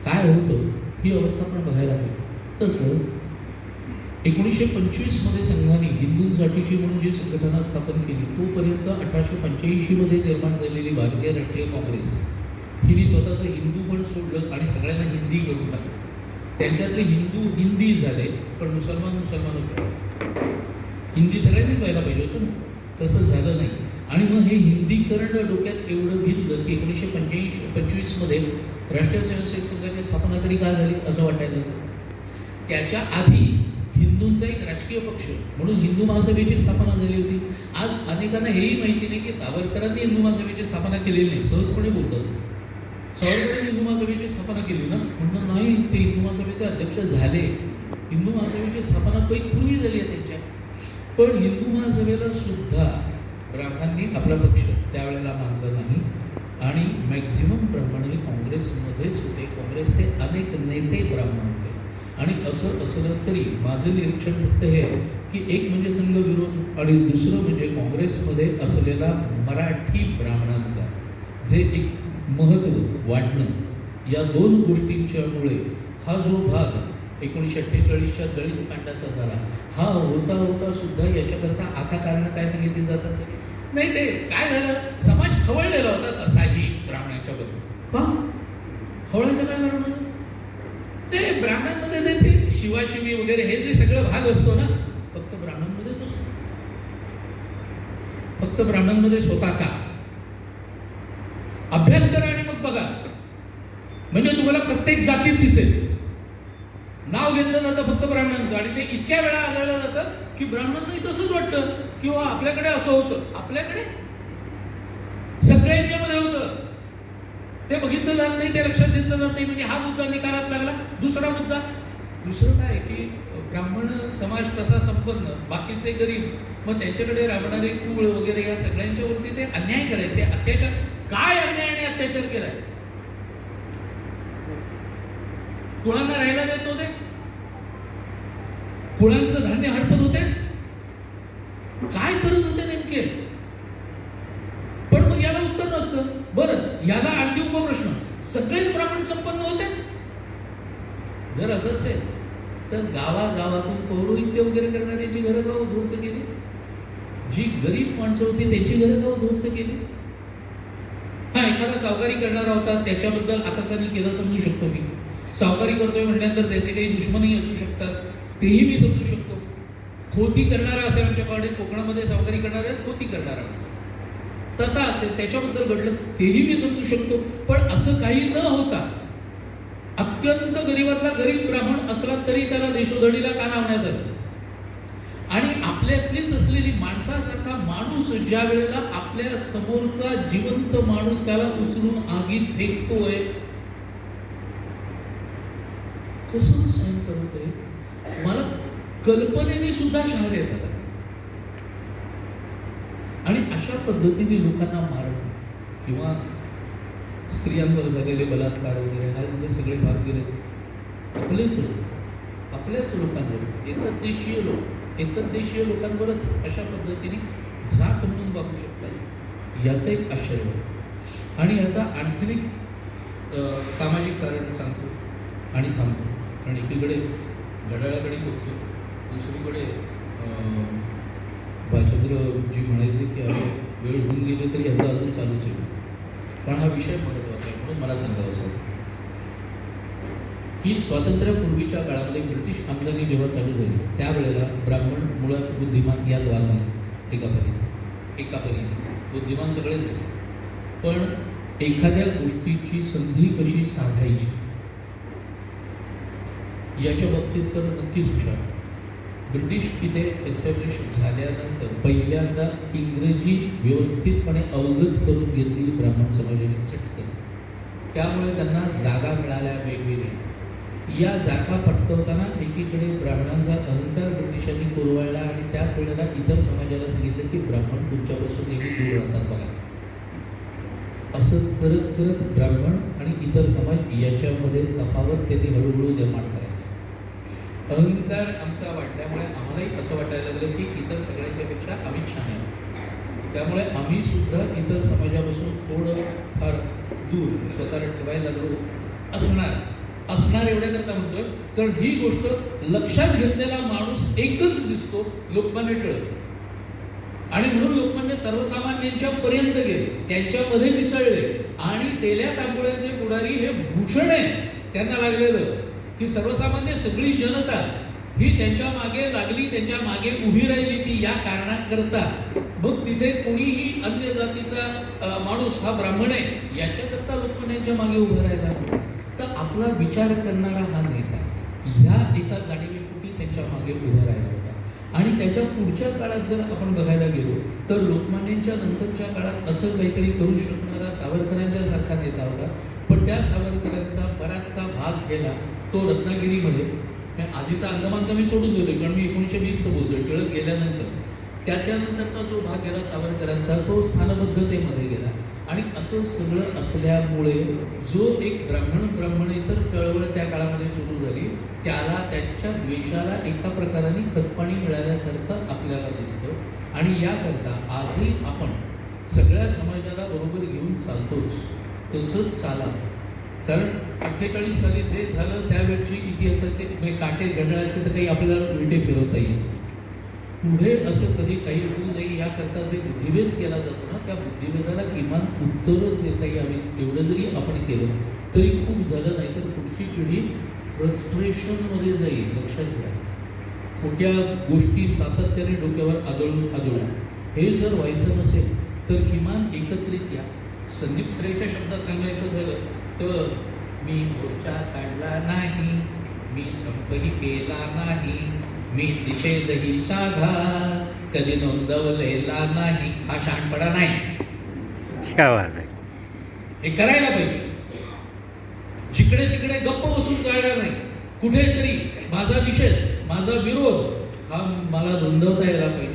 काय होतं ही अवस्था पण बघायला हवी. तसं 1925 मध्ये संघाने हिंदूंसाठीची म्हणून जी संघटना स्थापन केली तोपर्यंत 1885 मध्ये निर्माण झालेली भारतीय राष्ट्रीय काँग्रेस हिने स्वतःचं हिंदू पण सोडलं आणि सगळ्यांना हिंदी करून टाकलं. त्यांच्यातले हिंदू हिंदी झाले पण मुसलमानच राहिले. हिंदी सगळ्यांनीच व्हायला पाहिजे होतं ना, तसं झालं नाही. आणि मग हे हिंदीकरण डोक्यात एवढं भिजलं की 1925 मध्ये राष्ट्रीय स्वयंसेवक संघाची स्थापना तरी काय झाली असं वाटायला. त्याच्या आधी हिंदूंचा एक राजकीय पक्ष म्हणून हिंदू महासभेची स्थापना झाली होती. आज अनेकांना हेही माहिती नाही की सावरकरांनी हिंदू महासभेची स्थापना केलेली नाही. सहजपणे बोलतात सावरकरांनी हिंदू महासभेची स्थापना केली ना, म्हणणं नाही, ते हिंदू महासभेचे अध्यक्ष झाले. हिंदू महासभेची स्थापना काही पूर्वी झाली आहे त्यांच्या. पण हिंदू महासभेला सुद्धा ब्राह्मणांनी आपला पक्ष त्यावेळेला मानलं नाही आणि मॅक्झिमम ब्राह्मण हे काँग्रेसमध्येच होते. काँग्रेसचे अनेक नेते ब्राह्मण होते. आणि असं असलं तरी माझं निरीक्षण फक्त हे की एक म्हणजे संघ विरोध आणि दुसरं म्हणजे काँग्रेसमध्ये असलेला मराठी ब्राह्मणांचा जे एक महत्त्व वाढणं, या 2 गोष्टींच्यामुळे हा जो भाग 1948च्या जळीत कांडाचा झाला हा होता होता सुद्धा याच्याकरता आता कारण काय सांगितली जातात नाही. ते काय झालं, समाज खवळलेला होता तसाही ब्राह्मणाच्या बद्दल. का खवळायचं काय कारण होतं? ते ब्राह्मणांमध्ये ते शिवाशिवी वगैरे हे जे सगळं भाग असतो ना फक्त ब्राह्मणांमध्येच असतो. फक्त ब्राह्मणांमध्येच होता का? अभ्यास करा आणि मग बघा, म्हणजे तुम्हाला प्रत्येक जातीत दिसेल. नाव घेतलं जातं फक्त ब्राह्मणांचं आणि ते इतक्या वेळा आढळलं जातं की ब्राह्मणांनाही तसंच वाटतं किंवा आपल्याकडे असं होतं. आपल्याकडे सगळ्यांच्या मध्ये होतं, ते बघितलं जात नाही, ते लक्षात घेतलं जात नाही. म्हणजे हा मुद्दा निकालात लागला. दुसरा मुद्दा, दुसरं काय की ब्राह्मण समाज कसा संपन्न, बाकीचे गरीब, मग त्यांच्याकडे राबणारे कुळ वगैरे या सगळ्यांच्यावरती ते अन्याय करायचे, अत्याचार. काय अन्याय आणि अत्याचार केलाय? कुणाला राहायला देत नव्हते, कुणाचं धान्य हडपत होते, काय करत होते नेमके? पण मग याला उत्तर नसतं. बरं, याला आणखी उपप्रश्न, सगळेच ब्राह्मण संपन्न होते? जर असं असेल तर गावागावातून पौरोहित्य वगैरे करणाऱ्यांची घरं का उद्ध्वस्त केली? जी गरीब माणसं होती त्यांची घरं का उद्ध्वस्त केली? हा, एखादा सावकारी करणारा होता त्याच्याबद्दल आकाशाने केलं समजू शकतो मी. सावकारी करतोय म्हटल्यानंतर त्याचे काही दुश्मनही असू शकतात, तेही मी समजू शकतो. खोती करणारा असेल, आमच्याकडे कोकणामध्ये सावकारी करणारा खोती करणारा तसा असेल, त्याच्याबद्दल घडलं तेही मी समजू शकतो. पण असं काही न होता अत्यंत गरीबातला गरीब ब्राह्मण असला तरी त्याला देशोधडीला का लावण्यात आलं? आणि आपल्यातलीच असलेली माणसासारखा माणूस ज्या वेळेला आपल्या समोरचा जिवंत माणूस त्याला उचलून आगीत फेकतोय, कसं सहन करतोय? मला कल्पनेने सुद्धा शहारे येतात. आणि अशा पद्धतीने लोकांना मारणं किंवा स्त्रियांवर झालेले बलात्कार वगैरे हा जे सगळे भाग दिले आपलेच लोक, आपल्याच लोकांवर, एकदेशीय लोकांवरच अशा पद्धतीने जात म्हणून वागू शकतात, याचं एक आश्चर्य. आणि याचा आणखीन एक सामाजिक कारण सांगतो आणि थांबतो. कारण एकीकडे घड्याळाकडे बघतो, दुसरीकडे भालचंद्रजी म्हणायचे की अरे वेळ होऊन गेली तरी यांचा अजून चालूच आहे. पण हा विषय महत्त्वाचा आहे म्हणून मला सांगावं असं वाटतं की स्वातंत्र्यापूर्वीच्या काळामध्ये ब्रिटिश आमदानी जेव्हा चालू झाली त्यावेळेला ब्राह्मण मुळात बुद्धिमान यात वाद नाही. एकापरी बुद्धिमान सगळेच, पण एखाद्या गोष्टीची संधी कशी साधायची याच्या बाबतीत तर नक्कीच हुशार. ब्रिटिश इथे एस्टॅब्लिश झाल्यानंतर पहिल्यांदा इंग्रजी व्यवस्थितपणे अवगत करून घेतली ब्राह्मण समाजाने चटकन. त्यामुळे त्यांना जागा मिळाल्या वेगवेगळ्या. या जागा पटकवताना एकीकडे ब्राह्मणांचा अहंकार ब्रिटिशांनी कुरवाळला आणि त्याच वेळेला इतर समाजाला सांगितलं की ब्राह्मण तुमच्यापासून नेहमी दूर राहतात बघा. असं करत करत ब्राह्मण आणि इतर समाज याच्यामध्ये तफावत त्यांनी हळूहळू निर्माण करायची. अहंकार आमचा वाढल्यामुळे आम्हालाही असं वाटायला लागलं की इतर सगळ्यांच्या पेक्षा आम्ही छान आहोत. त्यामुळे आम्ही सुद्धा इतर समाजापासून थोडं फार दूर स्वतःला ठेवायला लागलो असणार एवढ्याकरता म्हणतोय. कारण ही गोष्ट लक्षात घेतलेला माणूस एकच दिसतो, लोकमान्य टिळक. आणि म्हणून लोकमान्य सर्वसामान्यांच्या पर्यंत गेले, त्यांच्यामध्ये मिसळले आणि तेल्या तांबोळ्यांचे पुढारी हे भूषण आहे त्यांना लागलेलं की सर्वसामान्य सगळी जनता ही त्यांच्या मागे लागली, त्यांच्या मागे उभी राहिली ती या कारणाकरता. मग तिथे कोणीही अन्य जातीचा माणूस हा ब्राह्मण आहे याच्याकरता लोकमान्यांच्या मागे उभं राहिला. तर आपला विचार करणारा हा नेता ह्या एका जाणीवेपोटी त्यांच्या मागे उभा राहिला होता. आणि त्याच्या पुढच्या काळात जर आपण बघायला गेलो तर लोकमान्यांच्या नंतरच्या काळात असं काहीतरी करू शकणारा सावरकरांच्या सारखा नेता होता. पण त्या सावरकरांचा बराचसा भाग गेला तो रत्नागिरीमध्ये. आधीचा अंदमानचा मी सोडून देतोय कारण मी 1920चं बोलतोय. टिळक गेल्यानंतर त्याच्यानंतरचा जो भाग गेला सावरकरांचा तो स्थानबद्धतेमध्ये गेला. आणि असं सगळं असल्यामुळे जो एक ब्राह्मणेतर चळवळ त्या काळामध्ये सुरू झाली त्याला त्यांच्या द्वेषाला एका प्रकाराने खतपाणी मिळाल्यासारखं आपल्याला दिसतं. आणि याकरता आजही आपण सगळ्या समाजाला बरोबर घेऊन चालतोच, तसंच चाला. कारण 48 साली जे झालं त्यावेळची इतिहासाचे काटे घड्याळाचे तर काही आपल्याला उलटे फिरवता येईल. पुढे असं कधी काही होऊ नये याकरता जे बुद्धिभेद केला जातो ना त्या बुद्धिभेदाला किमान उत्तरं देता यावीत. एवढं जरी आपण केलं तरी खूप झालं. नाही तर पुढची पिढी फ्रस्ट्रेशनमध्ये जाईल. लक्षात घ्या, खोट्या गोष्टी सातत्याने डोक्यावर आदळून हे जर व्हायचं नसेल तर किमान एकत्रित या. संदीप खरेच्या शब्दात सांगायचं झालं तर मी मोर्चा काढला नाही, मी संपही केला नाही, मी निषेधही साधा कधी नोंदवलेला नाही. हा शहाणपणा नाही. क्या बात आहे. हे करायला पाहिजे. जिकडे तिकडे गप्प बसून चालणार नाही. कुठेतरी माझा निषेध, माझा विरोध हा मला नोंदवता यायला पाहिजे.